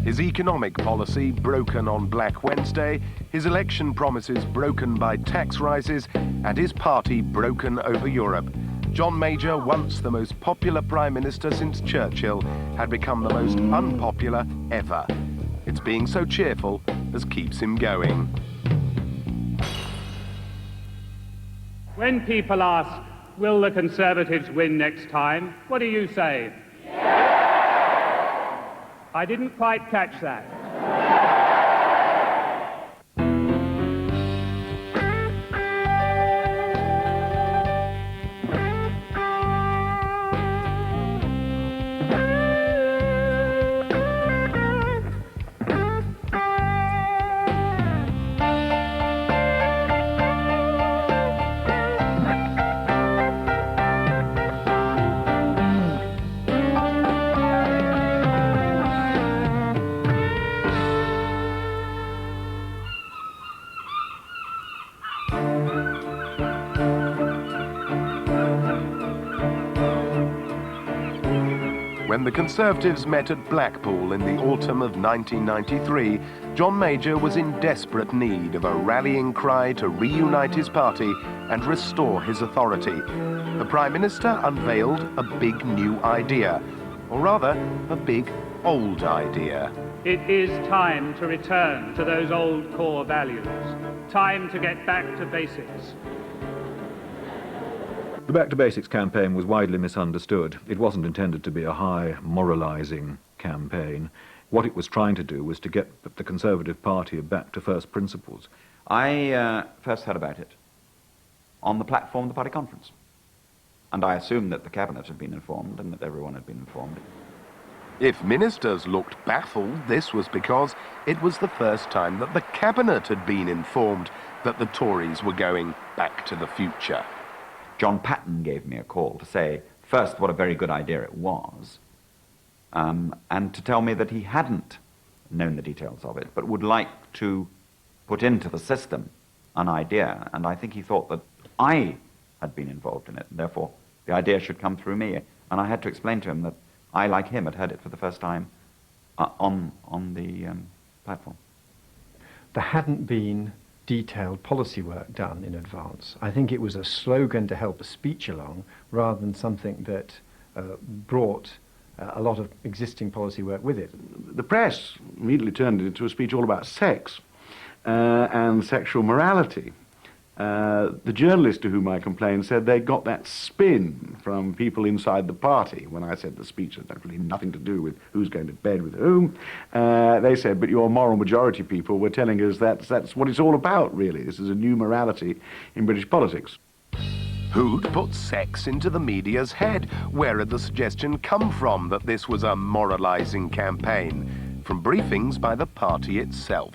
His economic policy broken on Black Wednesday, his election promises broken by tax rises, and his party broken over Europe. John Major, once the most popular Prime Minister since Churchill, had become the most unpopular ever. It's being so cheerful as keeps him going. When people ask, will the Conservatives win next time, what do you say? Yeah! I didn't quite catch that. When the Conservatives met at Blackpool in the autumn of 1993, John Major was in desperate need of a rallying cry to reunite his party and restore his authority. The Prime Minister unveiled a big new idea, or rather, a big old idea. It is time to return to those old core values. Time to get back to basics. The Back to Basics campaign was widely misunderstood. It wasn't intended to be a high moralising campaign. What it was trying to do was to get the Conservative Party back to first principles. I first heard about it on the platform of the party conference. And I assumed that the Cabinet had been informed and that everyone had been informed. If ministers looked baffled, this was because it was the first time that the Cabinet had been informed that the Tories were going back to the future. John Patton gave me a call to say, first, what a very good idea it was, and to tell me that he hadn't known the details of it, but would like to put into the system an idea, and I think he thought that I had been involved in it, and therefore the idea should come through me, and I had to explain to him that I, like him, had heard it for the first time on the platform. There hadn't been detailed policy work done in advance. I think it was a slogan to help a speech along rather than something that brought a lot of existing policy work with it. The press immediately turned it into a speech all about sex and sexual morality. The journalist to whom I complained said they got that spin from people inside the party when I said the speech had really nothing to do with who's going to bed with whom. They said, but your moral majority people were telling us that's what it's all about, really. This is a new morality in British politics. Who'd put sex into the media's head? Where had the suggestion come from that this was a moralising campaign? From briefings by the party itself.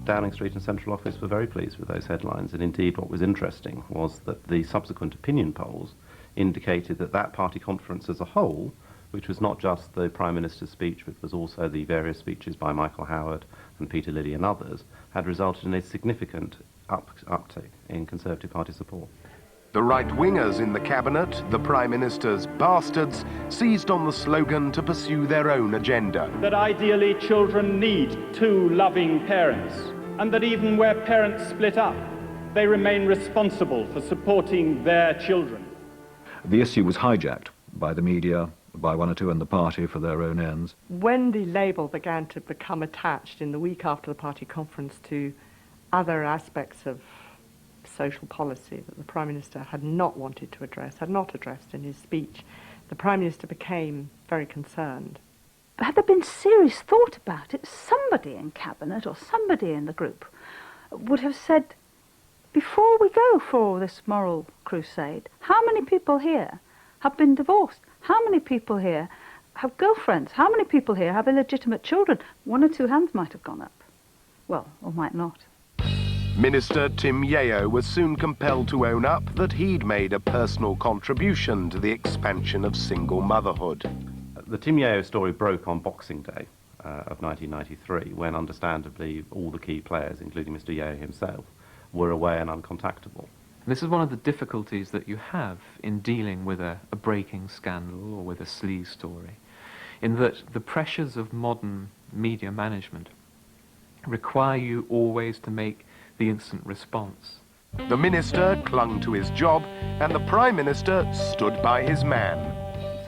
Downing Street and Central Office were very pleased with those headlines, and indeed what was interesting was that the subsequent opinion polls indicated that that party conference as a whole, which was not just the Prime Minister's speech, but was also the various speeches by Michael Howard and Peter Lilly and others, had resulted in a significant uptick in Conservative Party support. The right-wingers in the Cabinet, the Prime Minister's bastards, seized on the slogan to pursue their own agenda. That ideally children need two loving parents, and that even where parents split up, they remain responsible for supporting their children. The issue was hijacked by the media, by one or two in the party for their own ends. When the label began to become attached in the week after the party conference to other aspects of social policy that the Prime Minister had not wanted to address, had not addressed in his speech, the Prime Minister became very concerned. But had there been serious thought about it, somebody in Cabinet or somebody in the group would have said, before we go for this moral crusade, how many people here have been divorced? How many people here have girlfriends? How many people here have illegitimate children? One or two hands might have gone up. Well, or might not. Minister Tim Yeo was soon compelled to own up that he'd made a personal contribution to the expansion of single motherhood. The Tim Yeo story broke on Boxing Day of 1993, when understandably all the key players, including Mr. Yeo himself, were away and uncontactable. This is one of the difficulties that you have in dealing with a breaking scandal or with a sleaze story, in that the pressures of modern media management require you always to make the instant response. The minister clung to his job and the Prime Minister stood by his man.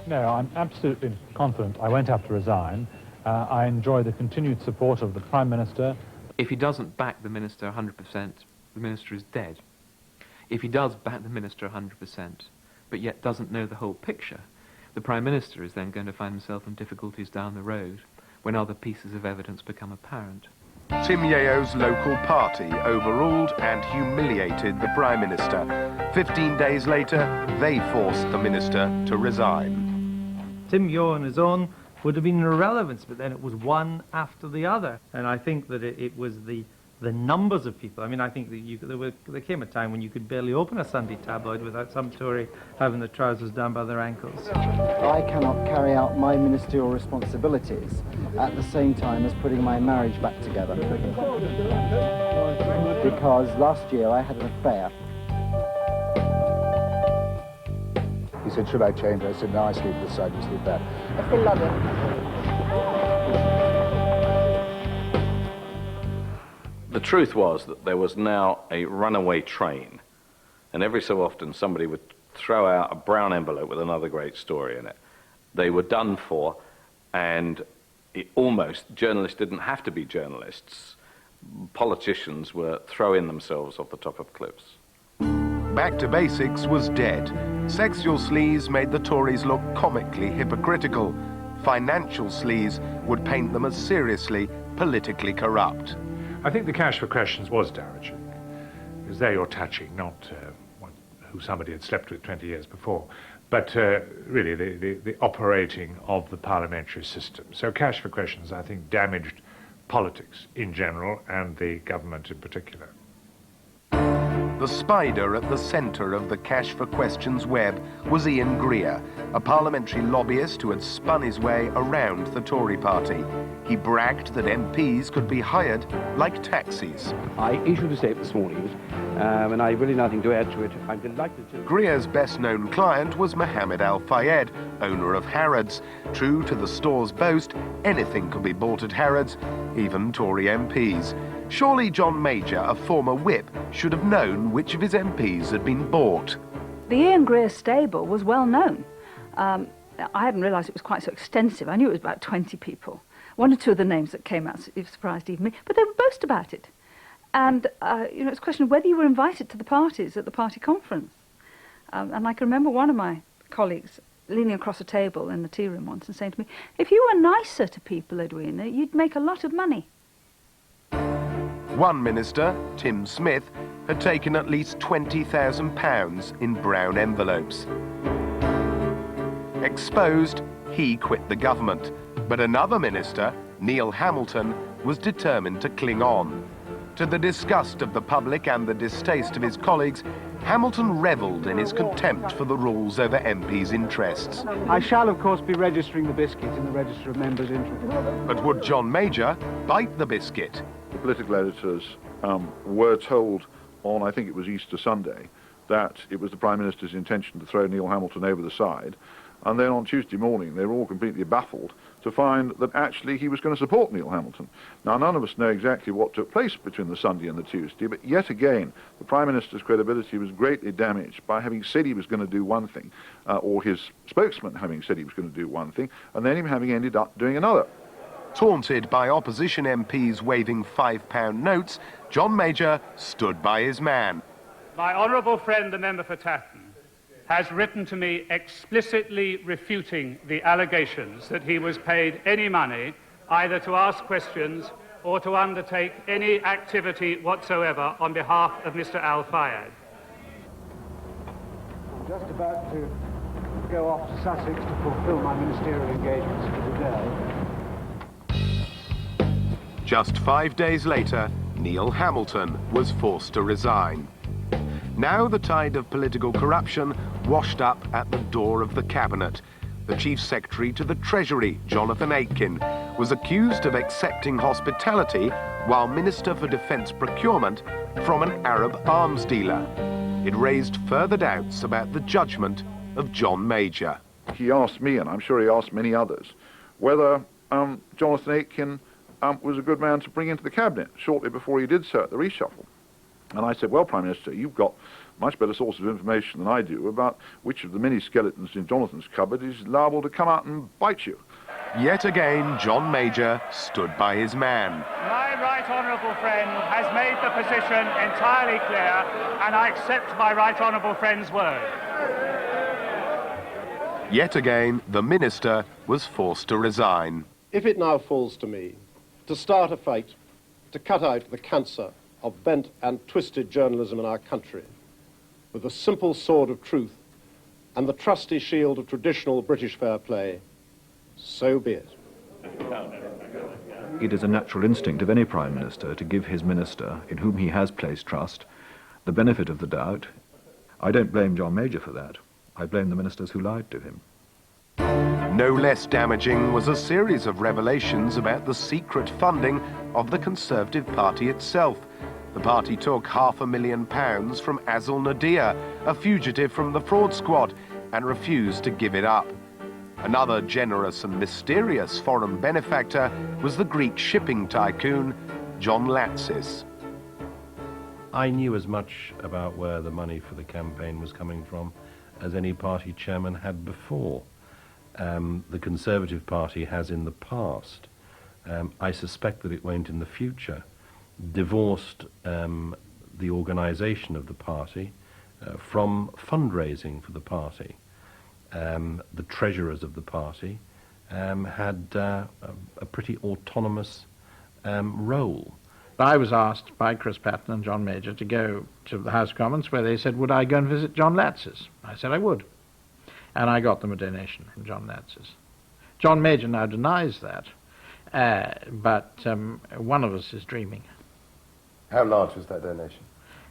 No, I'm absolutely confident I won't have to resign. I enjoy the continued support of the Prime Minister. If he doesn't back the minister 100%, the minister is dead. If he does back the minister 100%, but yet doesn't know the whole picture, the Prime Minister is then going to find himself in difficulties down the road when other pieces of evidence become apparent. Tim Yeo's local party overruled and humiliated the Prime Minister. 15 days later, they forced the minister to resign. Tim Yeo on his own would have been an irrelevance, but then it was one after the other. And I think that it was the numbers of people. I mean, I think that there came a time when you could barely open a Sunday tabloid without some Tory having their trousers down by their ankles. I cannot carry out my ministerial responsibilities at the same time as putting my marriage back together. Because last year I had an affair. He said, should I change? I said, no, I sleep this side, you sleep that. If they love him. The truth was that there was now a runaway train, and every so often somebody would throw out a brown envelope with another great story in it. They were done for, and journalists didn't have to be journalists. Politicians were throwing themselves off the top of cliffs. Back to Basics was dead. Sexual sleaze made the Tories look comically hypocritical. Financial sleaze would paint them as seriously politically corrupt. I think the Cash for Questions was damaging, because there you're touching not who somebody had slept with 20 years before, but really the operating of the parliamentary system. So Cash for Questions, I think, damaged politics in general and the government in particular. The spider at the centre of the Cash for Questions web was Ian Greer, a parliamentary lobbyist who had spun his way around the Tory party. He bragged that MPs could be hired like taxis. I issued a statement this morning, and I've really nothing to add to it. I'm delighted to... Greer's best-known client was Mohammed Al-Fayed, owner of Harrods. True to the store's boast, anything could be bought at Harrods, even Tory MPs. Surely John Major, a former whip, should have known which of his MPs had been bought. The Ian Greer stable was well known. I hadn't realised it was quite so extensive. I knew it was about 20 people. One or two of the names that came out surprised even me, but they would boast about it. And, it's a question of whether you were invited to the parties at the party conference. And I can remember one of my colleagues leaning across a table in the tea room once and saying to me, if you were nicer to people, Edwina, you'd make a lot of money. One minister, Tim Smith, had taken at least £20,000 in brown envelopes. Exposed, he quit the government. But another minister, Neil Hamilton, was determined to cling on. To the disgust of the public and the distaste of his colleagues, Hamilton revelled in his contempt for the rules over MPs' interests. I shall, of course, be registering the biscuit in the Register of Members' Interests. But would John Major bite the biscuit? The political editors were told on, I think it was Easter Sunday, that it was the Prime Minister's intention to throw Neil Hamilton over the side. And then on Tuesday morning, they were all completely baffled to find that actually he was going to support Neil Hamilton. Now, none of us know exactly what took place between the Sunday and the Tuesday, but yet again, the Prime Minister's credibility was greatly damaged by having said he was going to do one thing, or his spokesman having said he was going to do one thing, and then him having ended up doing another. Taunted by opposition MPs waving £5 notes, John Major stood by his man. My honourable friend, the member for Tatton, has written to me explicitly refuting the allegations that he was paid any money either to ask questions or to undertake any activity whatsoever on behalf of Mr. Al-Fayed. I'm just about to go off to Sussex to fulfil my ministerial engagements for the day. Just 5 days later, Neil Hamilton was forced to resign. Now the tide of political corruption washed up at the door of the cabinet. The Chief Secretary to the Treasury, Jonathan Aitken, was accused of accepting hospitality while Minister for Defence Procurement from an Arab arms dealer. It raised further doubts about the judgment of John Major. He asked me, and I'm sure he asked many others, whether Jonathan Aitken was a good man to bring into the cabinet shortly before he did so at the reshuffle. And I said, well, Prime Minister, you've got much better source of information than I do about which of the many skeletons in Jonathan's cupboard is liable to come out and bite you. Yet again, John Major stood by his man. My right honourable friend has made the position entirely clear, and I accept my right honourable friend's word. Yet again, the minister was forced to resign. If it now falls to me to start a fight to cut out the cancer of bent and twisted journalism in our country with the simple sword of truth and the trusty shield of traditional British fair play, so be it. It is a natural instinct of any Prime Minister to give his minister, in whom he has placed trust, the benefit of the doubt. I don't blame John Major for that. I blame the ministers who lied to him. No less damaging was a series of revelations about the secret funding of the Conservative Party itself. The party took £500,000 from Azil Nadir, a fugitive from the fraud squad, and refused to give it up. Another generous and mysterious foreign benefactor was the Greek shipping tycoon, John Latsis. I knew as much about where the money for the campaign was coming from as any party chairman had before. The Conservative Party has in the past, I suspect that it won't in the future, divorced the organisation of the party from fundraising for the party. The treasurers of the party had a pretty autonomous role. I was asked by Chris Patten and John Major to go to the House of Commons, where they said, would I go and visit John Latsis? I said I would. And I got them a donation from John Latsis. John Major now denies that, but one of us is dreaming. How large was that donation?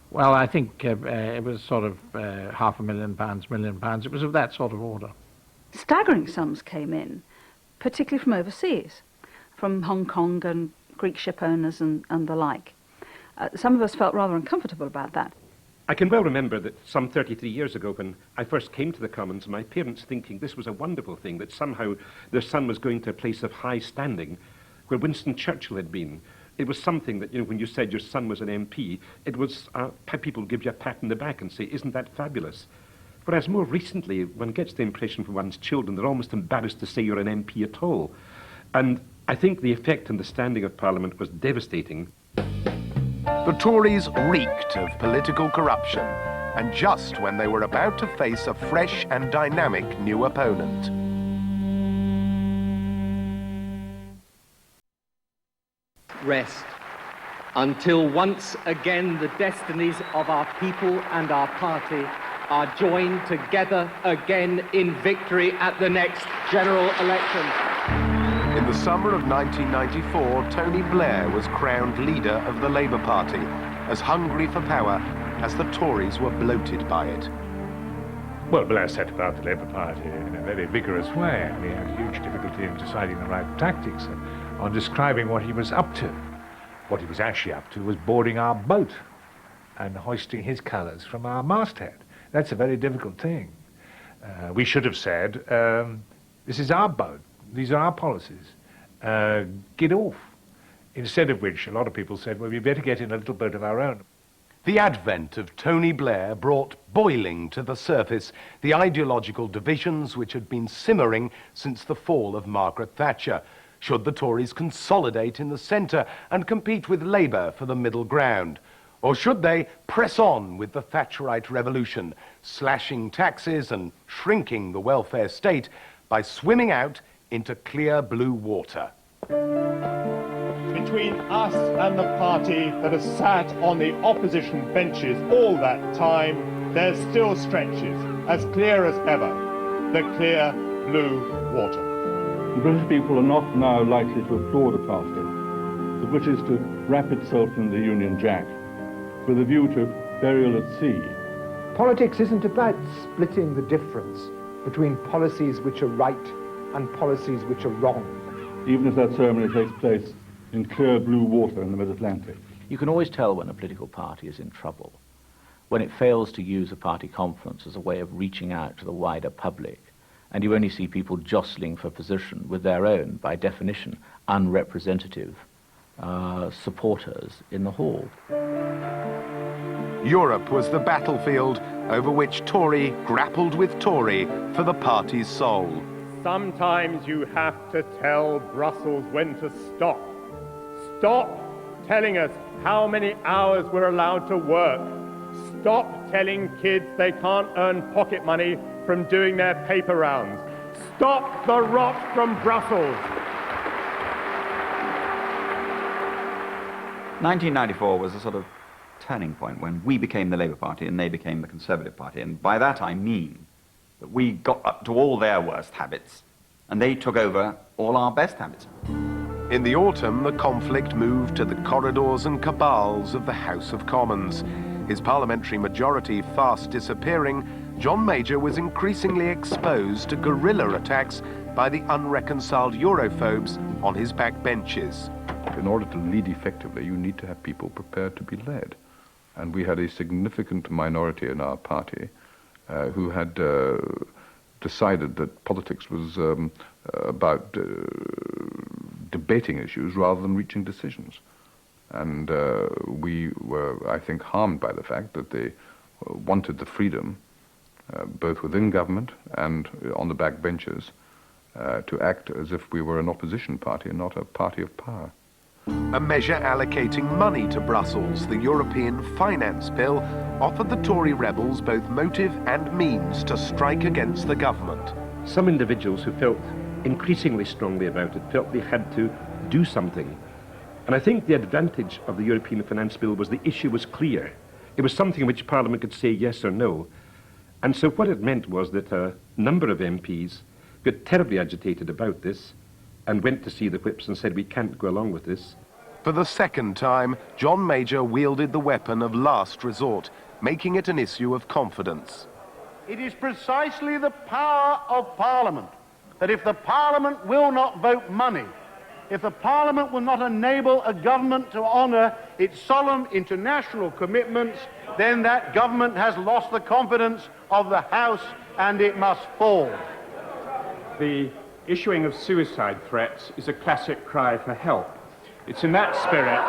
Well, I think it was sort of £500,000, £1 million. It was of that sort of order. Staggering sums came in, particularly from overseas, from Hong Kong and Greek ship owners and the like. Some of us felt rather uncomfortable about that. I can well remember that some 33 years ago when I first came to the Commons, my parents thinking this was a wonderful thing, that somehow their son was going to a place of high standing where Winston Churchill had been. It was something that, when you said your son was an MP, it was, people give you a pat on the back and say, isn't that fabulous? Whereas more recently, one gets the impression from one's children, they're almost embarrassed to say you're an MP at all. And I think the effect on the standing of Parliament was devastating. The Tories reeked of political corruption, and just when they were about to face a fresh and dynamic new opponent. Rest until once again the destinies of our people and our party are joined together again in victory at the next general election. In the summer of 1994, Tony Blair was crowned leader of the Labour Party, as hungry for power as the Tories were bloated by it. Well, Blair set about the Labour Party in a very vigorous way, and he had huge difficulty in deciding the right tactics and on describing what he was up to. What he was actually up to was boarding our boat and hoisting his colours from our masthead. That's a very difficult thing. We should have said, this is our boat. These are our policies. Get off. Instead of which, a lot of people said, well, we better get in a little boat of our own. The advent of Tony Blair brought boiling to the surface the ideological divisions which had been simmering since the fall of Margaret Thatcher. Should the Tories consolidate in the centre and compete with Labour for the middle ground? Or should they press on with the Thatcherite revolution, slashing taxes and shrinking the welfare state by swimming out into clear blue water? Between us and the party that has sat on the opposition benches all that time, there's still stretches, as clear as ever, the clear blue water. The British people are not now likely to applaud a party that wishes to wrap itself in the Union Jack with a view to burial at sea. Politics isn't about splitting the difference between policies which are right and policies which are wrong. Even if that ceremony takes place in clear blue water in the mid-Atlantic. You can always tell when a political party is in trouble, when it fails to use a party conference as a way of reaching out to the wider public, and you only see people jostling for position with their own, by definition, unrepresentative supporters in the hall. Europe was the battlefield over which Tory grappled with Tory for the party's soul. Sometimes you have to tell Brussels when to stop. Stop telling us how many hours we're allowed to work. Stop telling kids they can't earn pocket money from doing their paper rounds. Stop the rot from Brussels. 1994 was a sort of turning point when we became the Labour Party and they became the Conservative Party. And by that I mean that we got up to all their worst habits and they took over all our best habits. In the autumn, the conflict moved to the corridors and cabals of the House of Commons. His parliamentary majority fast disappearing, John Major was increasingly exposed to guerrilla attacks by the unreconciled Europhobes on his backbenches. In order to lead effectively, you need to have people prepared to be led. And we had a significant minority in our party who had decided that politics was about debating issues rather than reaching decisions. And we were, I think, harmed by the fact that they wanted the freedom, both within government and on the backbenches, to act as if we were an opposition party and not a party of power. A measure allocating money to Brussels, the European Finance Bill, offered the Tory rebels both motive and means to strike against the government. Some individuals who felt increasingly strongly about it felt they had to do something. And I think the advantage of the European Finance Bill was the issue was clear. It was something which Parliament could say yes or no. And so what it meant was that a number of MPs got terribly agitated about this and went to see the whips and said, we can't go along with this. For the second time, John Major wielded the weapon of last resort, making it an issue of confidence. It is precisely the power of Parliament that if the Parliament will not vote money, if the Parliament will not enable a government to honour its solemn international commitments, then that government has lost the confidence of the House and it must fall. The issuing of suicide threats is a classic cry for help. It's in that spirit...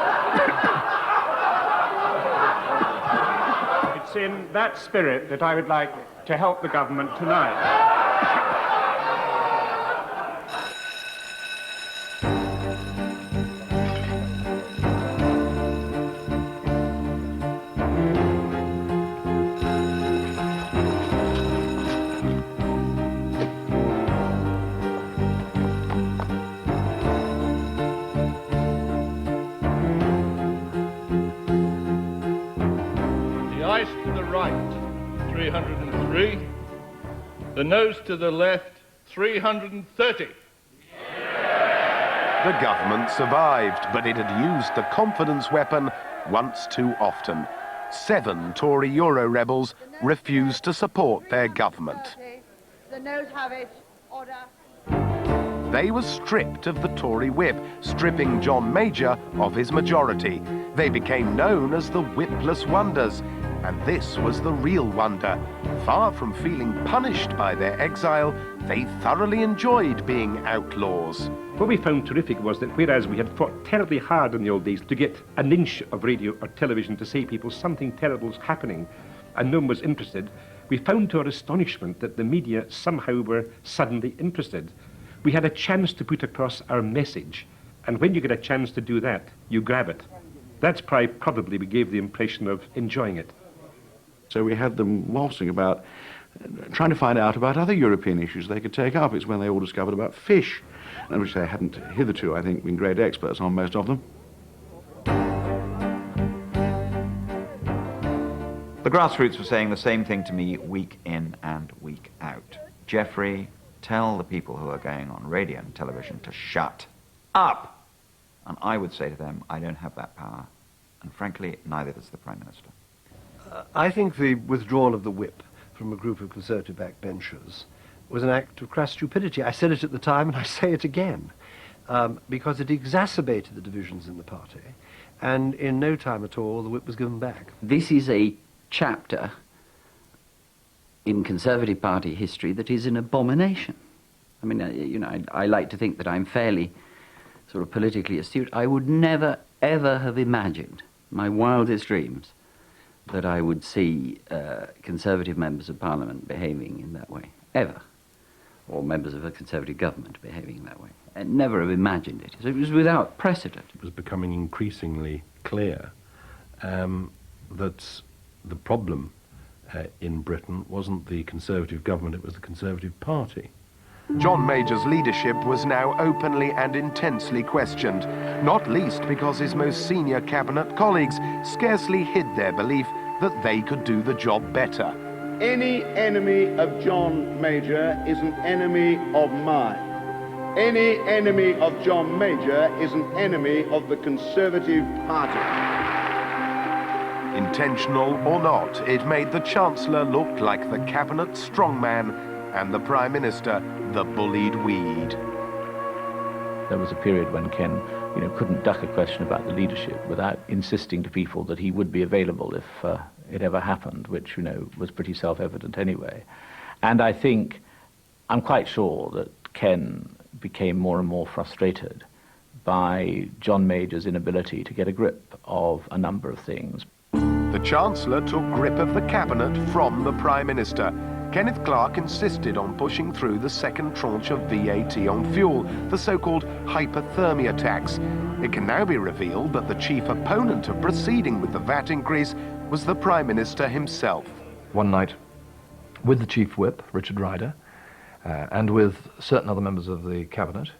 it's in that spirit that I would like to help the government tonight. To the right, 303. The nose to the left, 330. The government survived, but it had used the confidence weapon once too often. 7 Tory Euro rebels refused to support their government. The noes have it. Order. They were stripped of the Tory whip, stripping John Major of his majority. They became known as the whipless wonders, and this was the real wonder. Far from feeling punished by their exile, they thoroughly enjoyed being outlaws. What we found terrific was that whereas we had fought terribly hard in the old days to get an inch of radio or television to say people something terrible is happening and no one was interested, we found to our astonishment that the media somehow were suddenly interested. We had a chance to put across our message, and when you get a chance to do that, you grab it. That's probably we gave the impression of enjoying it. So we had them waltzing about, trying to find out about other European issues they could take up. It's when they all discovered about fish, and which they hadn't hitherto, I think, been great experts on, most of them. The grassroots were saying the same thing to me week in and week out. Geoffrey, tell the people who are going on radio and television to shut up. And I would say to them, I don't have that power. And frankly, neither does the Prime Minister. I think the withdrawal of the whip from a group of Conservative backbenchers was an act of crass stupidity. I said it at the time and I say it again, because it exacerbated the divisions in the party, and in no time at all the whip was given back. This is a chapter in Conservative Party history that is an abomination. I mean, I like to think that I'm fairly sort of politically astute, I would never, ever have imagined, my wildest dreams, that I would see Conservative members of Parliament behaving in that way, ever, or members of a Conservative government behaving that way. I never have imagined it. So it was without precedent. It was becoming increasingly clear that the problem in Britain wasn't the Conservative government, it was the Conservative Party. John Major's leadership was now openly and intensely questioned, not least because his most senior cabinet colleagues scarcely hid their belief that they could do the job better. Any enemy of John Major is an enemy of mine. Any enemy of John Major is an enemy of the Conservative Party. Intentional or not, it made the Chancellor look like the cabinet strongman and the Prime Minister the bullied weed. There was a period when Ken, couldn't duck a question about the leadership without insisting to people that he would be available if it ever happened, which, was pretty self-evident anyway. And I think, I'm quite sure that Ken became more and more frustrated by John Major's inability to get a grip of a number of things. The Chancellor took grip of the Cabinet from the Prime Minister. Kenneth Clarke insisted on pushing through the second tranche of VAT on fuel, the so-called hyperthermia tax. It can now be revealed that the chief opponent of proceeding with the VAT increase was the Prime Minister himself. One night, with the Chief Whip, Richard Ryder, and with certain other members of the Cabinet,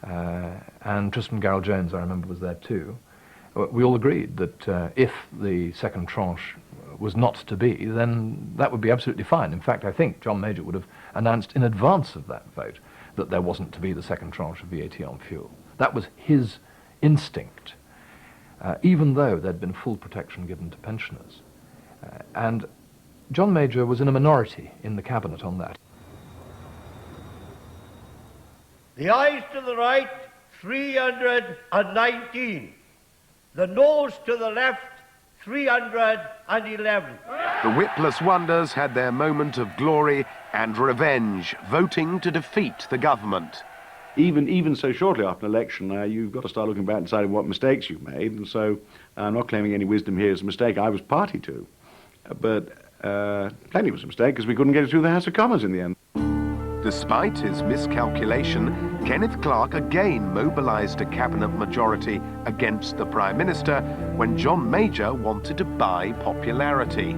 and Tristan Garrell-Jones, I remember, was there too, we all agreed that if the second tranche was not to be, then that would be absolutely fine. In fact, I think John Major would have announced in advance of that vote that there wasn't to be the second tranche of VAT on fuel. That was his instinct, even though there'd been full protection given to pensioners. And John Major was in a minority in the Cabinet on that. The ayes to the right, 319. The noes to the left, 311. The Whipless Wonders had their moment of glory and revenge, voting to defeat the government. Even so shortly after an election, you've got to start looking back and deciding what mistakes you've made, and so I'm not claiming any wisdom here as a mistake I was party to. But plenty was a mistake because we couldn't get it through the House of Commons in the end. Despite his miscalculation, Kenneth Clarke again mobilised a cabinet majority against the Prime Minister when John Major wanted to buy popularity.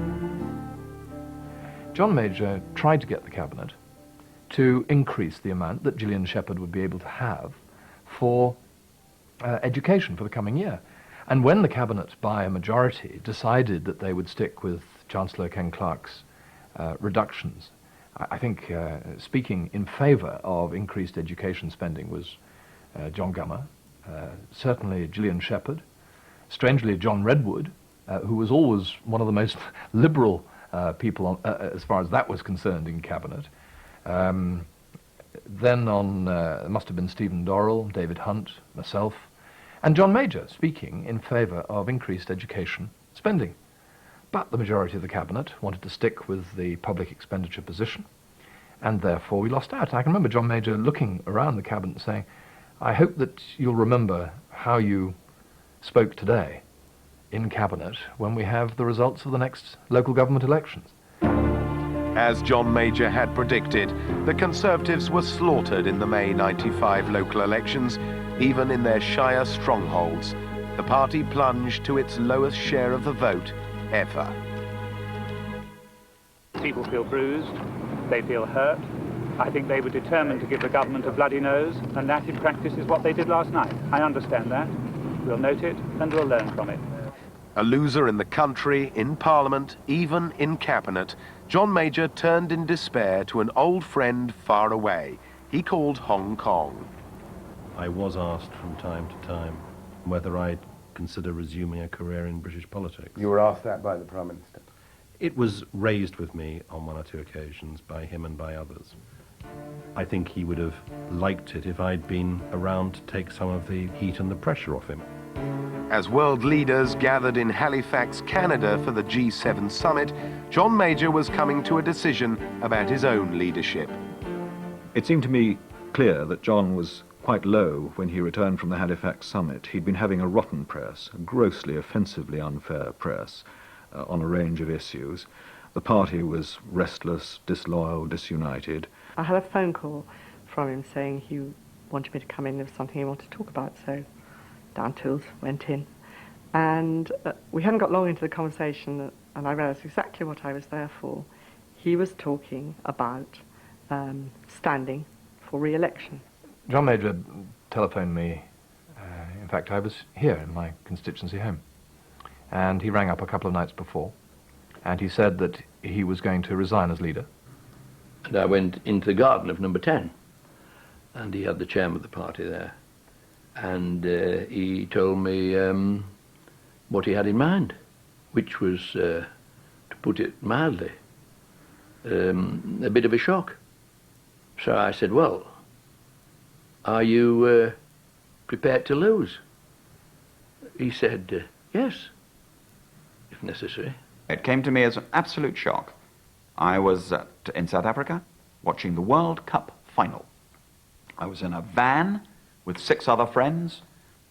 John Major tried to get the Cabinet to increase the amount that Gillian Shepherd would be able to have for education for the coming year. And when the Cabinet, by a majority, decided that they would stick with Chancellor Ken Clarke's reductions, I think speaking in favour of increased education spending was John Gummer, certainly Gillian Shepherd, strangely John Redwood, who was always one of the most liberal people as far as that was concerned in Cabinet. Then it must have been Stephen Dorrell, David Hunt, myself, and John Major speaking in favour of increased education spending. But the majority of the Cabinet wanted to stick with the public expenditure position, and therefore we lost out. I can remember John Major looking around the Cabinet and saying, I hope that you'll remember how you spoke today in Cabinet when we have the results of the next local government elections. As John Major had predicted, the Conservatives were slaughtered in the May '95 local elections, even in their shire strongholds. The party plunged to its lowest share of the vote ever. People feel bruised, they feel hurt. I think they were determined to give the government a bloody nose, and that in practice is what they did last night. I understand that. We'll note it and we'll learn from it. A loser in the country, in Parliament, even in Cabinet, John Major turned in despair to an old friend far away. He called Hong Kong. I was asked from time to time whether I'd consider resuming a career in British politics. You were asked that by the Prime Minister? It was raised with me on one or two occasions by him and by others. I think he would have liked it if I'd been around to take some of the heat and the pressure off him. As world leaders gathered in Halifax, Canada for the G7 summit, John Major was coming to a decision about his own leadership. It seemed to me clear that John was quite quite low when he returned from the Halifax summit. He'd been having a rotten press, a grossly, offensively unfair press on a range of issues. The party was restless, disloyal, disunited. I had a phone call from him saying he wanted me to come in, there was something he wanted to talk about, so down tools, went in. And we hadn't got long into the conversation, and I realised exactly what I was there for. He was talking about standing for re-election. John Major telephoned me, in fact I was here in my constituency home, and he rang up a couple of nights before, and he said that he was going to resign as leader. And I went into the garden of number 10, and he had the chairman of the party there, and he told me what he had in mind, which was, to put it mildly, a bit of a shock. So I said, well, are you prepared to lose? He said, yes, if necessary. It came to me as an absolute shock. I was in South Africa watching the World Cup final. I was in a van with 6 other friends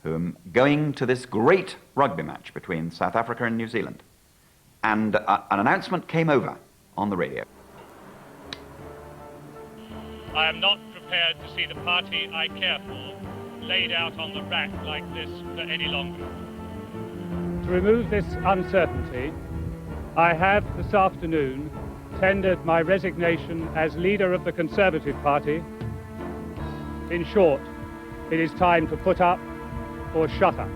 who going to this great rugby match between South Africa and New Zealand. And an announcement came over on the radio. I am not prepared to see the party I care for laid out on the rack like this for any longer. To remove this uncertainty, I have this afternoon tendered my resignation as leader of the Conservative Party. In short, it is time to put up or shut up.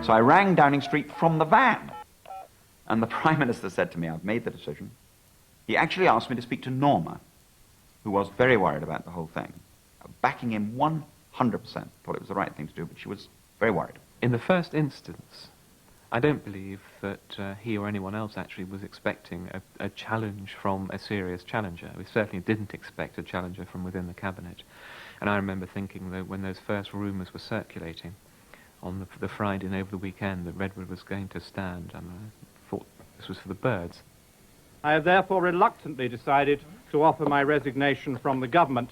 So I rang Downing Street from the van, and the Prime Minister said to me, I've made the decision. He actually asked me to speak to Norma, who was very worried about the whole thing, backing him 100%, thought it was the right thing to do, but she was very worried. In the first instance, I don't believe that he or anyone else actually was expecting a challenge from a serious challenger. We certainly didn't expect a challenger from within the cabinet. And I remember thinking that when those first rumours were circulating on the Friday and over the weekend that Redwood was going to stand, I thought this was for the birds. I have therefore reluctantly decided to offer my resignation from the government,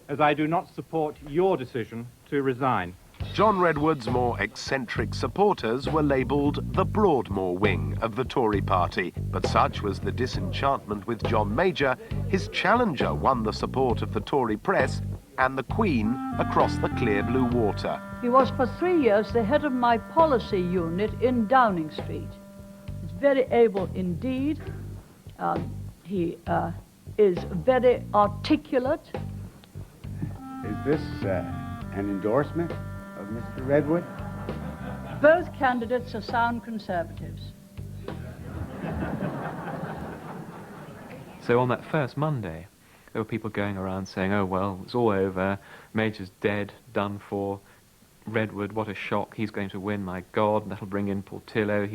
as I do not support your decision to resign. John Redwood's more eccentric supporters were labelled the Broadmoor wing of the Tory party, but such was the disenchantment with John Major, his challenger won the support of the Tory press and the Queen across the clear blue water. He was for 3 years the head of my policy unit in Downing Street. He's very able indeed. He is very articulate. Is this an endorsement of Mr. Redwood? Both candidates are sound Conservatives. So on that first Monday, there were people going around saying, oh, well, it's all over, Major's dead, done for, Redwood, what a shock, he's going to win, my God, that'll bring in Portillo,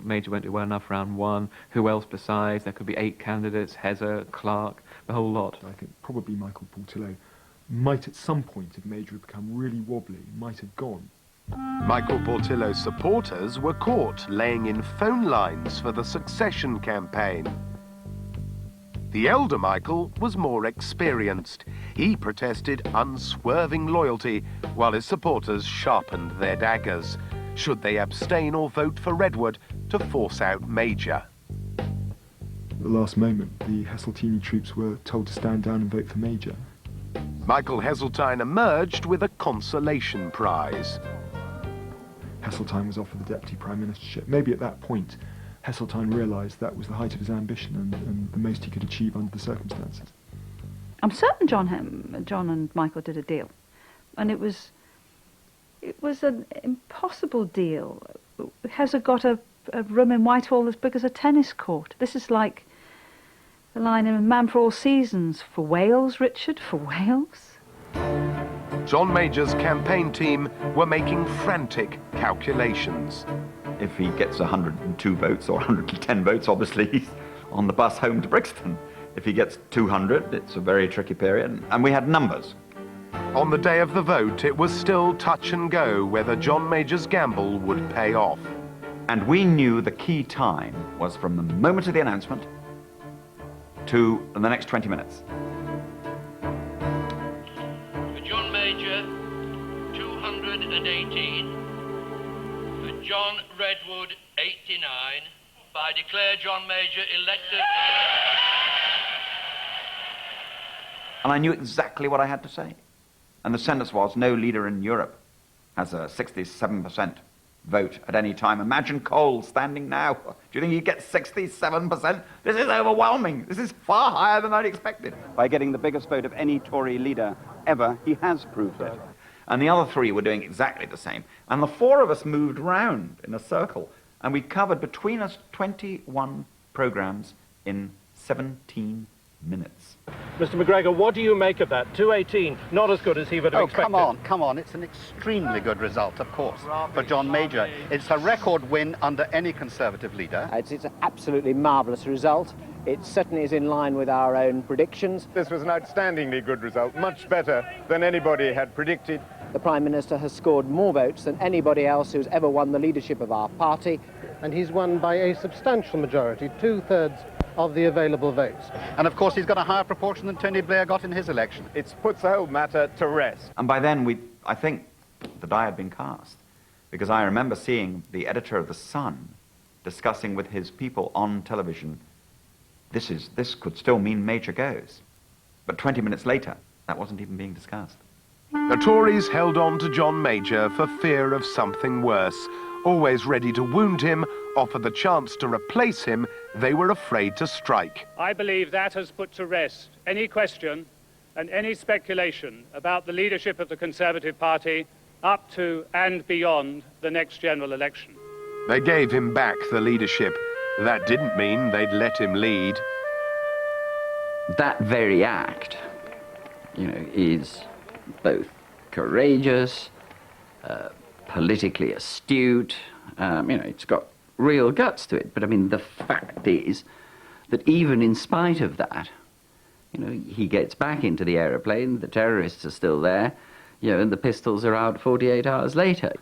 Major won't do well enough round 1, who else besides, there could be 8 candidates, Hezza, Clark, the whole lot. I think probably Michael Portillo might at some point, if Major had become really wobbly, might have gone. Michael Portillo's supporters were caught laying in phone lines for the succession campaign. The elder Michael was more experienced. He protested unswerving loyalty, while his supporters sharpened their daggers. Should they abstain or vote for Redwood to force out Major? At the last moment, the Heseltine troops were told to stand down and vote for Major. Michael Heseltine emerged with a consolation prize. Heseltine was offered the Deputy Prime Ministership. Maybe at that point, Heseltine realised that was the height of his ambition and the most he could achieve under the circumstances. I'm certain John and Michael did a deal, and it was an impossible deal. Hezza got a room in Whitehall as big as a tennis court. This is like the line in Man for All Seasons. For Wales, Richard, for Wales. John Major's campaign team were making frantic calculations. If he gets 102 votes or 110 votes, obviously he's on the bus home to Brixton. If he gets 200, it's a very tricky period, and we had numbers. On the day of the vote, it was still touch and go whether John Major's gamble would pay off. And we knew the key time was from the moment of the announcement to the next 20 minutes. The Major 218. For John Redwood 89. I declare John Major elected. And I knew exactly what I had to say. And the sentence was, no leader in Europe has a 67% vote at any time. Imagine Cole standing now. Do you think he'd get 67%? This is overwhelming. This is far higher than I'd expected. By getting the biggest vote of any Tory leader ever, he has proved it. And the other three were doing exactly the same. And the four of us moved round in a circle. And we covered between us 21 programmes in 17 minutes. Mr. McGregor, what do you make of that? 218, not as good as he would have expected. Come on. It's an extremely good result, of course, for John Major. It's a record win under any Conservative leader. It's an absolutely marvellous result. It certainly is in line with our own predictions. This was an outstandingly good result, much better than anybody had predicted. The Prime Minister has scored more votes than anybody else who's ever won the leadership of our party. And he's won by a substantial majority, 2/3 of the available votes. And of course he's got a higher proportion than Tony Blair got in his election. It puts the whole matter to rest. And by then, I think the die had been cast. Because I remember seeing the editor of The Sun discussing with his people on television, this could still mean Major goes. But 20 minutes later, that wasn't even being discussed. The Tories held on to John Major for fear of something worse. Always ready to wound him, offer the chance to replace him, they were afraid to strike. I believe that has put to rest any question and any speculation about the leadership of the Conservative Party up to and beyond the next general election. They gave him back the leadership. That didn't mean they'd let him lead. That very act, is both courageous, politically astute, it's got real guts to it. But I mean, the fact is that even in spite of that, he gets back into the aeroplane, the terrorists are still there, and the pistols are out 48 hours later.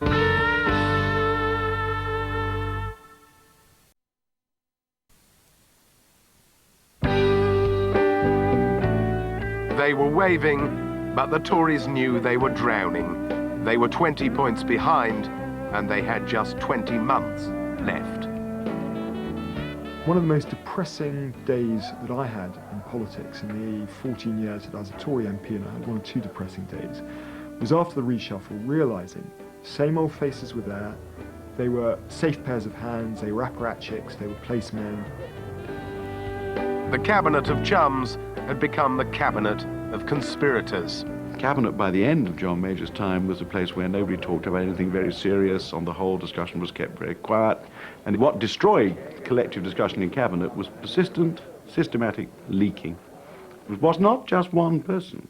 They were waving, but the Tories knew they were drowning. They were 20 points behind, and they had just 20 months left. One of the most depressing days that I had in politics in the 14 years that I was a Tory MP, and I had one or two depressing days, was after the reshuffle, realising same old faces were there. They were safe pairs of hands, they were apparatchiks, they were placemen. The cabinet of chums had become the cabinet of conspirators. Cabinet, by the end of John Major's time, was a place where nobody talked about anything very serious. On the whole, discussion was kept very quiet. And what destroyed collective discussion in Cabinet was persistent, systematic leaking. It was not just one person.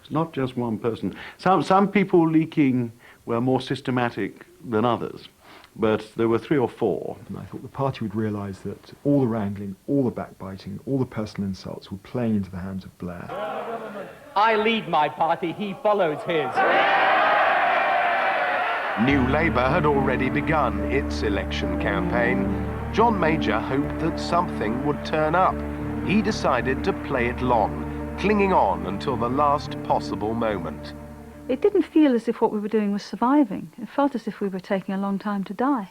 It's not just one person. Some people leaking were more systematic than others, but there were 3 or 4. And I thought the party would realise that all the wrangling, all the backbiting, all the personal insults were playing into the hands of Blair. I lead my party, he follows his. New Labour had already begun its election campaign. John Major hoped that something would turn up. He decided to play it long, clinging on until the last possible moment. It didn't feel as if what we were doing was surviving. It felt as if we were taking a long time to die.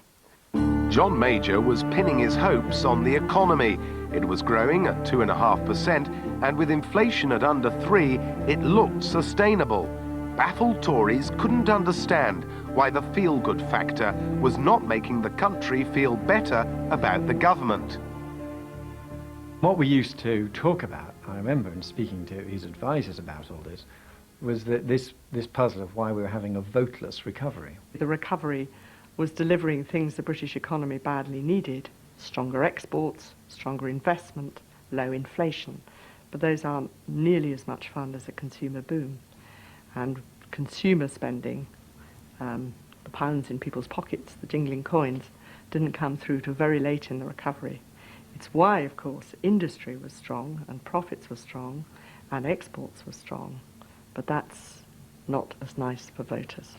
John Major was pinning his hopes on the economy. It was growing at 2.5%, and with inflation at under 3%, it looked sustainable. Baffled Tories couldn't understand why the feel-good factor was not making the country feel better about the government. What we used to talk about, I remember in speaking to his advisors about all this, was that this puzzle of why we were having a voteless recovery. The recovery was delivering things the British economy badly needed: stronger exports, stronger investment, low inflation. But those aren't nearly as much fun as a consumer boom. And consumer spending, the pounds in people's pockets, the jingling coins, didn't come through till very late in the recovery. It's why, of course, industry was strong and profits were strong and exports were strong. But that's not as nice for voters.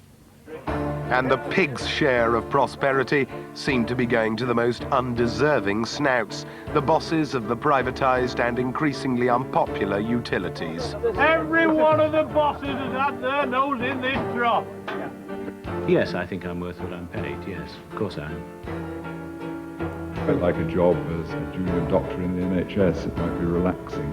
And the pig's share of prosperity seemed to be going to the most undeserving snouts, the bosses of the privatised and increasingly unpopular utilities. Every one of the bosses has had their nose in this drop. Yes, I think I'm worth what I'm paid, yes, of course I am. Quite like a job as a junior doctor in the NHS, it might be relaxing.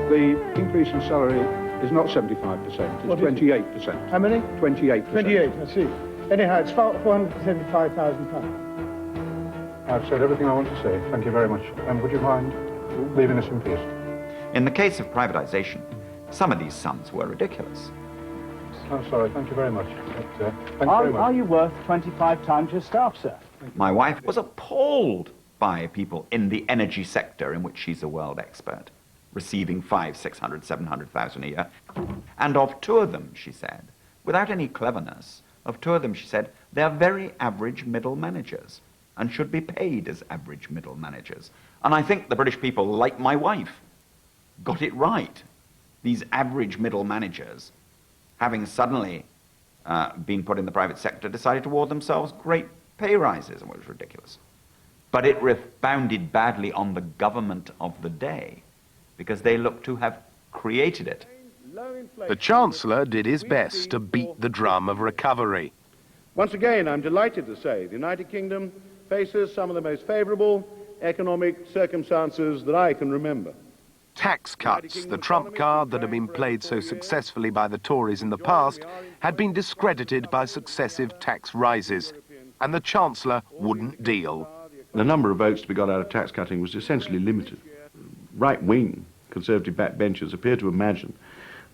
The increase in salary is not 75%, it's 28%. How many? 28%. 28, I see. Anyhow, it's £475,000. I've said everything I want to say. Thank you very much. And would you mind leaving us in peace? In the case of privatisation, some of these sums were ridiculous. I'm sorry, thank you very much. But, thank you very much. Are you worth 25 times your staff, sir? My wife was appalled by people in the energy sector in which she's a world expert, receiving 500, 600, 700,000 a year. And of two of them, she said, without any cleverness, of two of them, she said, they're very average middle managers and should be paid as average middle managers. And I think the British people, like my wife, got it right. These average middle managers, having suddenly been put in the private sector, decided to award themselves great pay rises, and it was ridiculous. But it rebounded badly on the government of the day, because they looked to have created it. The Chancellor did his best to beat the drum of recovery. Once again, I'm delighted to say the United Kingdom faces some of the most favourable economic circumstances that I can remember. Tax cuts, the trump card that had been played so successfully by the Tories in the past, had been discredited by successive tax rises, and the Chancellor wouldn't deal. The number of votes to be got out of tax cutting was essentially limited. Right-wing Conservative backbenchers appear to imagine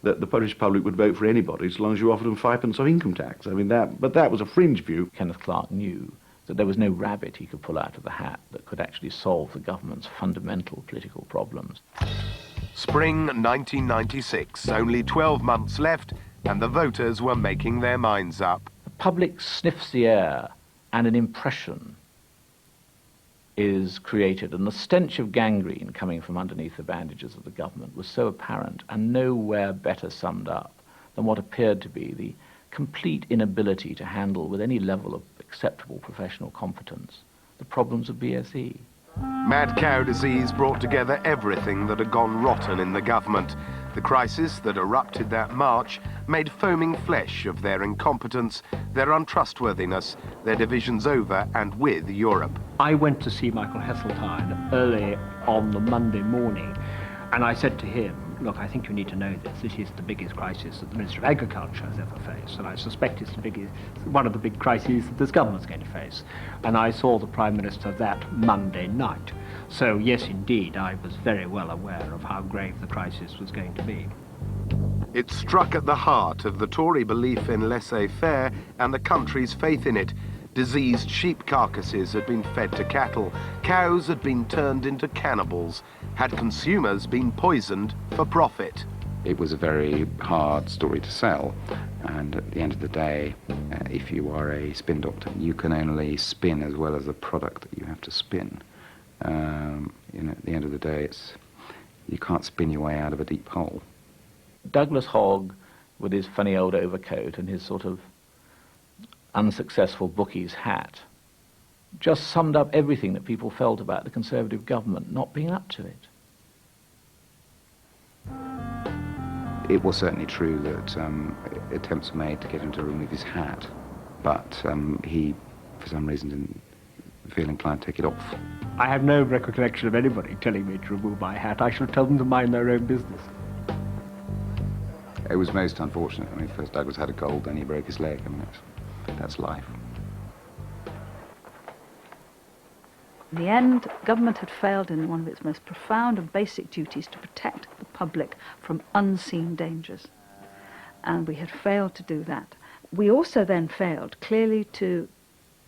that the British public would vote for anybody so long as you offered them 5p of income tax. I mean, but that was a fringe view. Kenneth Clarke knew that there was no rabbit he could pull out of the hat that could actually solve the government's fundamental political problems. Spring 1996, only 12 months left, and the voters were making their minds up. The public sniffs the air, and an impression is created, and the stench of gangrene coming from underneath the bandages of the government was so apparent and nowhere better summed up than what appeared to be the complete inability to handle with any level of acceptable professional competence the problems of BSE. Mad cow disease brought together everything that had gone rotten in the government. The crisis that erupted that March made foaming flesh of their incompetence, their untrustworthiness, their divisions over and with Europe. I went to see Michael Heseltine early on the Monday morning, and I said to him, look, I think you need to know this. This is the biggest crisis that the Ministry of Agriculture has ever faced, and I suspect it's one of the big crises that this government's going to face. And I saw the Prime Minister that Monday night. So, yes, indeed, I was very well aware of how grave the crisis was going to be. It struck at the heart of the Tory belief in laissez-faire and the country's faith in it. Diseased sheep carcasses had been fed to cattle. Cows had been turned into cannibals. Had consumers been poisoned for profit? It was a very hard story to sell, and at the end of the day, if you are a spin doctor, you can only spin as well as the product that you have to spin. At the end of the day, you can't spin your way out of a deep hole. Douglas Hogg, with his funny old overcoat and his sort of unsuccessful bookie's hat, just summed up everything that people felt about the Conservative government not being up to it. It was certainly true that attempts were made to get him to remove his hat, but he, for some reason, didn't feel inclined to take it off. I have no recollection of anybody telling me to remove my hat. I shall tell them to mind their own business. It was most unfortunate. I mean, first Douglas had a cold, then he broke his leg. I mean, that's life. In the end, government had failed in one of its most profound and basic duties to protect the public from unseen dangers. And we had failed to do that. We also then failed clearly to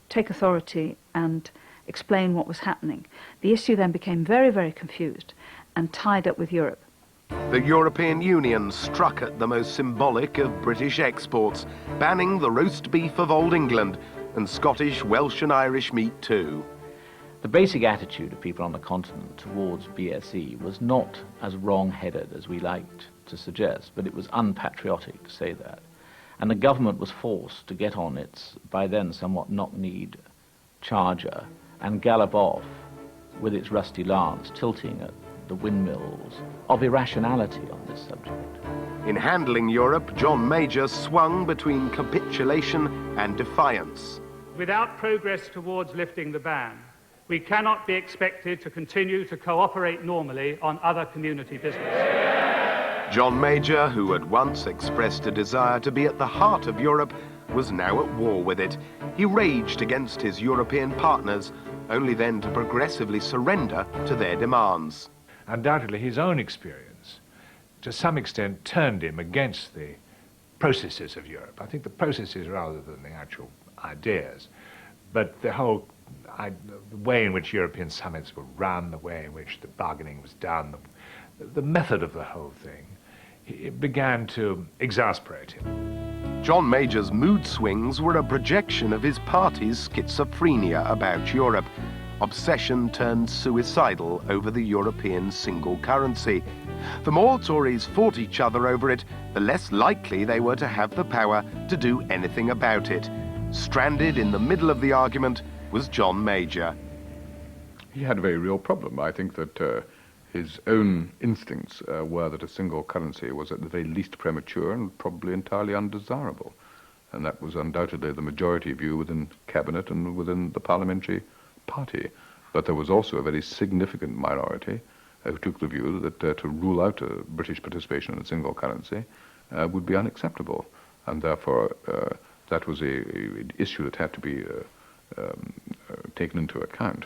take authority and explain what was happening. The issue then became very, very confused and tied up with Europe. The European Union struck at the most symbolic of British exports, banning the roast beef of Old England and Scottish, Welsh and Irish meat too. The basic attitude of people on the continent towards BSE was not as wrong-headed as we liked to suggest, but it was unpatriotic to say that. and the government was forced to get on its, by then somewhat knock-kneed, charger and gallop off with its rusty lance, tilting at the windmills of irrationality on this subject. In handling Europe, John Major swung between capitulation and defiance. Without progress towards lifting the ban, we cannot be expected to continue to cooperate normally on other community business. John Major, who had once expressed a desire to be at the heart of Europe, was now at war with it. He raged against his European partners, only then to progressively surrender to their demands. Undoubtedly, his own experience, to some extent, turned him against the processes of Europe. I think the processes rather than the actual ideas, but the whole the way in which European summits were run, the way in which the bargaining was done, the method of the whole thing, it began to exasperate him. John Major's mood swings were a projection of his party's schizophrenia about Europe. Obsession turned suicidal over the European single currency. The more Tories fought each other over it, the less likely they were to have the power to do anything about it. Stranded in the middle of the argument was John Major. He had a very real problem. I think that his own instincts were that a single currency was at the very least premature and probably entirely undesirable. And that was undoubtedly the majority view within Cabinet and within the parliamentary party. But there was also a very significant minority who took the view that to rule out British participation in a single currency would be unacceptable. And therefore, that was an issue that had to be taken into account.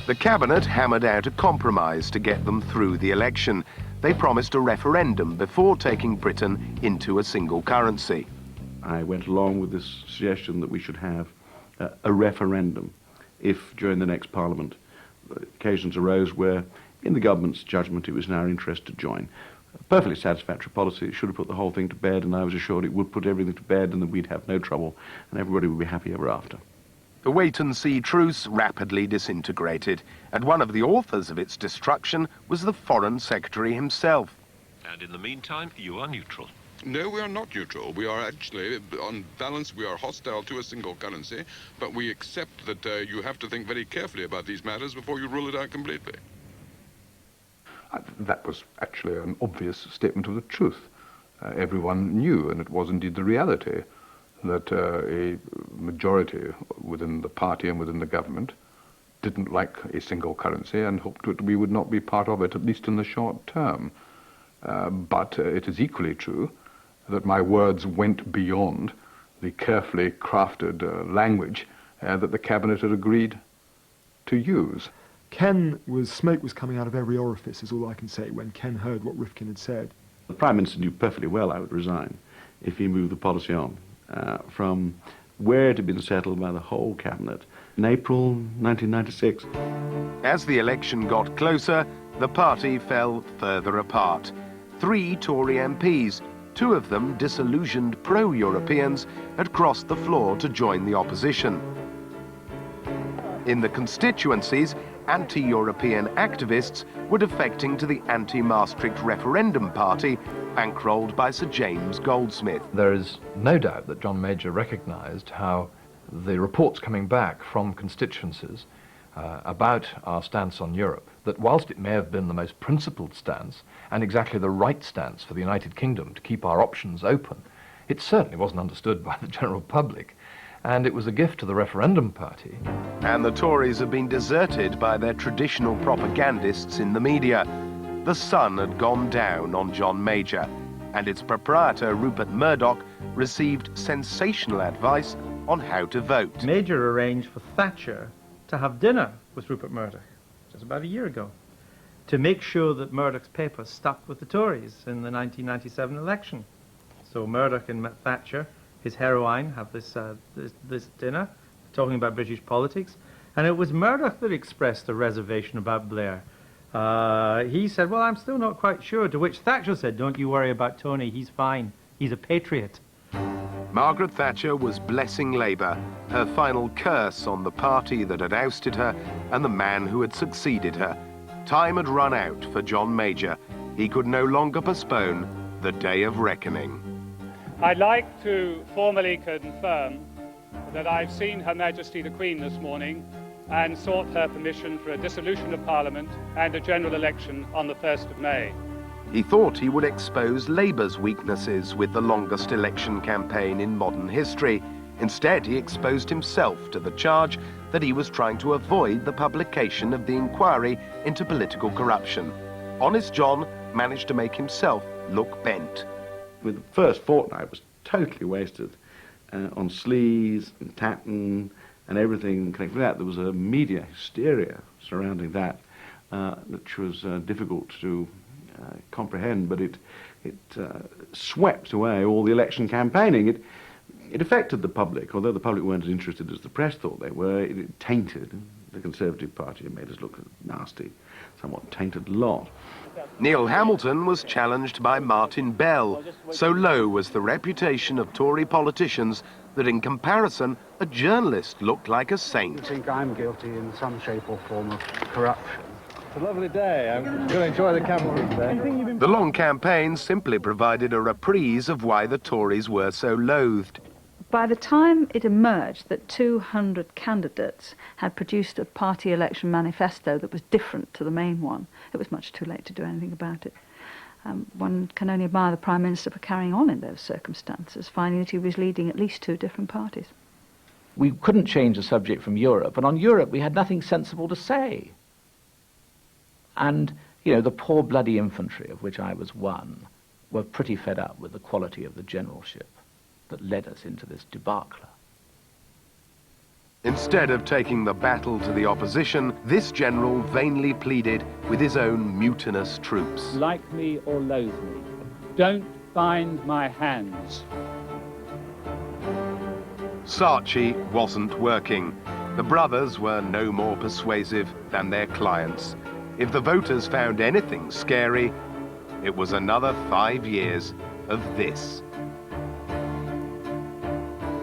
The Cabinet hammered out a compromise to get them through the election. They promised a referendum before taking Britain into a single currency. I went along with this suggestion that we should have a referendum if during the next Parliament occasions arose where, in the government's judgment, it was in our interest to join. A perfectly satisfactory policy. It should have put the whole thing to bed, and I was assured it would put everything to bed and that we'd have no trouble and everybody would be happy ever after. The wait-and-see truce rapidly disintegrated, and one of the authors of its destruction was the Foreign Secretary himself. And in the meantime, you are neutral. No, we are not neutral. We are actually, on balance, we are hostile to a single currency, but we accept that you have to think very carefully about these matters before you rule it out completely. That was actually an obvious statement of the truth. Everyone knew, and it was indeed the reality, that a majority within the party and within the government didn't like a single currency and hoped that we would not be part of it, at least in the short term. But it is equally true that my words went beyond the carefully crafted language that the Cabinet had agreed to use. Smoke was coming out of every orifice, is all I can say, when Ken heard what Rifkin had said. The Prime Minister knew perfectly well I would resign if he moved the policy on from where it had been settled by the whole Cabinet in April 1996. As the election got closer, the party fell further apart. 3 Tory MPs, 2 of them disillusioned pro-Europeans, had crossed the floor to join the opposition. In the constituencies, anti-European activists were defecting to the anti-Maastricht referendum party, bankrolled by Sir James Goldsmith. There is no doubt that John Major recognised how the reports coming back from constituencies about our stance on Europe, that whilst it may have been the most principled stance and exactly the right stance for the United Kingdom to keep our options open, it certainly wasn't understood by the general public. And it was a gift to the referendum party. And the Tories had been deserted by their traditional propagandists in the media. The sun had gone down on John Major, and its proprietor, Rupert Murdoch, received sensational advice on how to vote. Major arranged for Thatcher to have dinner with Rupert Murdoch just about a year ago to make sure that Murdoch's paper stuck with the Tories in the 1997 election. So Murdoch and Thatcher, his heroine, have this dinner, talking about British politics. And it was Murdoch that expressed a reservation about Blair. He said, well, I'm still not quite sure, to which Thatcher said, don't you worry about Tony, he's fine, he's a patriot. Margaret Thatcher was blessing Labour, her final curse on the party that had ousted her and the man who had succeeded her. Time had run out for John Major. He could no longer postpone the day of reckoning. I'd like to formally confirm that I've seen Her Majesty the Queen this morning and sought her permission for a dissolution of Parliament and a general election on the 1st of May. He thought he would expose Labour's weaknesses with the longest election campaign in modern history. Instead, he exposed himself to the charge that he was trying to avoid the publication of the inquiry into political corruption. Honest John managed to make himself look bent. The first fortnight was totally wasted on sleaze and Tatton and everything connected with that. There was a media hysteria surrounding that, which was difficult to comprehend, but it swept away all the election campaigning. It affected the public, although the public weren't as interested as the press thought they were. It tainted the Conservative Party. It made us look a nasty, somewhat tainted lot. Neil Hamilton was challenged by Martin Bell. So low was the reputation of Tory politicians that in comparison, a journalist looked like a saint. I think I'm guilty in some shape or form of corruption. It's a lovely day. I'm going to enjoy the cavalry today. The long campaign simply provided a reprise of why the Tories were so loathed. By the time it emerged that 200 candidates had produced a party election manifesto that was different to the main one, it was much too late to do anything about it. One can only admire the Prime Minister for carrying on in those circumstances, finding that he was leading at least 2 different parties. We couldn't change the subject from Europe, and on Europe we had nothing sensible to say. And, you know, the poor bloody infantry, of which I was one, were pretty fed up with the quality of the generalship that led us into this debacle. Instead of taking the battle to the opposition, this general vainly pleaded with his own mutinous troops. Like me or loathe me, don't bind my hands. Saatchi wasn't working. The brothers were no more persuasive than their clients. If the voters found anything scary, it was another 5 years of this.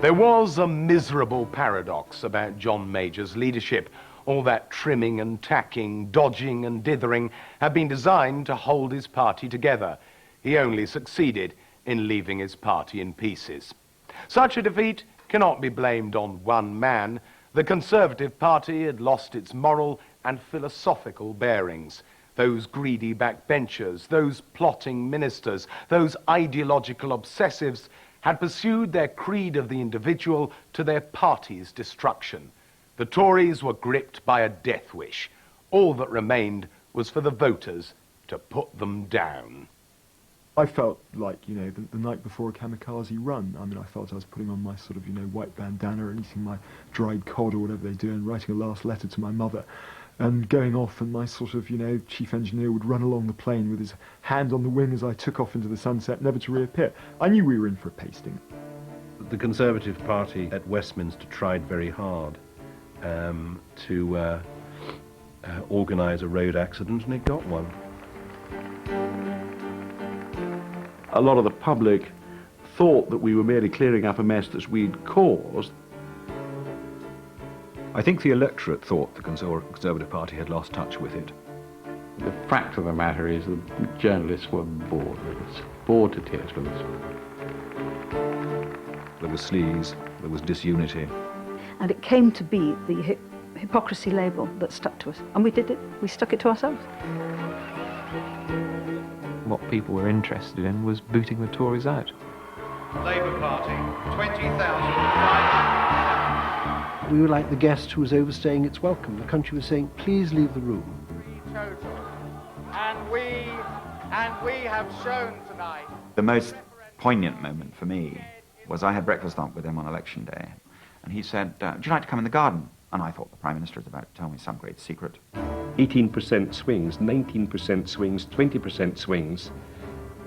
There was a miserable paradox about John Major's leadership. All that trimming and tacking, dodging and dithering had been designed to hold his party together. He only succeeded in leaving his party in pieces. Such a defeat cannot be blamed on one man. The Conservative Party had lost its moral and philosophical bearings. Those greedy backbenchers, those plotting ministers, those ideological obsessives had pursued their creed of the individual to their party's destruction. The Tories were gripped by a death wish. All that remained was for the voters to put them down. I felt like, you know, the night before a kamikaze run. I mean, I felt I was putting on my sort of, you know, white bandana and eating my dried cod or whatever they do and writing a last letter to my mother and going off, and my sort of, you know, chief engineer would run along the plane with his hand on the wing as I took off into the sunset, never to reappear. I knew we were in for a pasting. The Conservative Party at Westminster tried very hard to organise a road accident, and it got one. A lot of the public thought that we were merely clearing up a mess that we'd caused. I think the electorate thought the Conservative Party had lost touch with it. The fact of the matter is that journalists were bored with us, bored to tears with us. There was sleaze, there was disunity. And it came to be the hypocrisy label that stuck to us. And we did it. We stuck it to ourselves. What people were interested in was booting the Tories out. Labour Party, 20,000. We were like the guest who was overstaying its welcome. The country was saying, please leave the room. And we have shown tonight. The most poignant moment for me was I had breakfast with him on election day, and he said, would you like to come in the garden? And I thought the Prime Minister was about to tell me some great secret. 18% swings, 19% swings, 20% swings.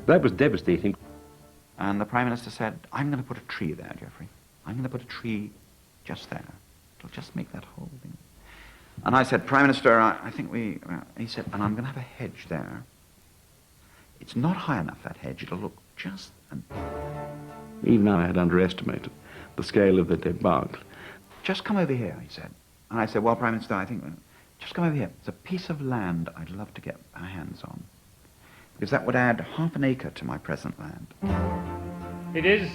That was devastating. And the Prime Minister said, I'm going to put a tree there, Geoffrey. I'm going to put a tree just there. It'll just make that whole thing. And I said, Prime Minister, I think we... he said, and I'm going to have a hedge there. It's not high enough, that hedge. It'll look just... Even I had underestimated the scale of the debacle. Just come over here, he said. And I said, well, Prime Minister, I think... just come over here. It's a piece of land I'd love to get our hands on, because that would add half an acre to my present land. It is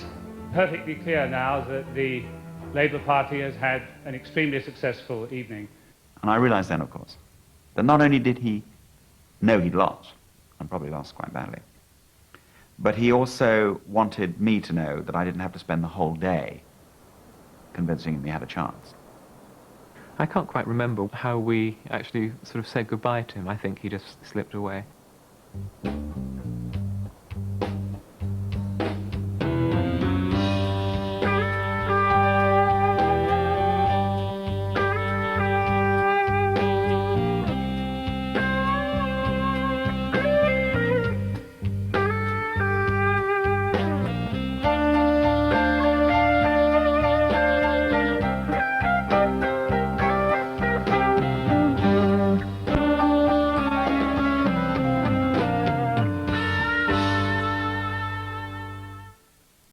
perfectly clear now that the Labour Party has had an extremely successful evening. And I realised then, of course, that not only did he know he'd lost, and probably lost quite badly, but he also wanted me to know that I didn't have to spend the whole day convincing him he had a chance. I can't quite remember how we actually sort of said goodbye to him. I think he just slipped away.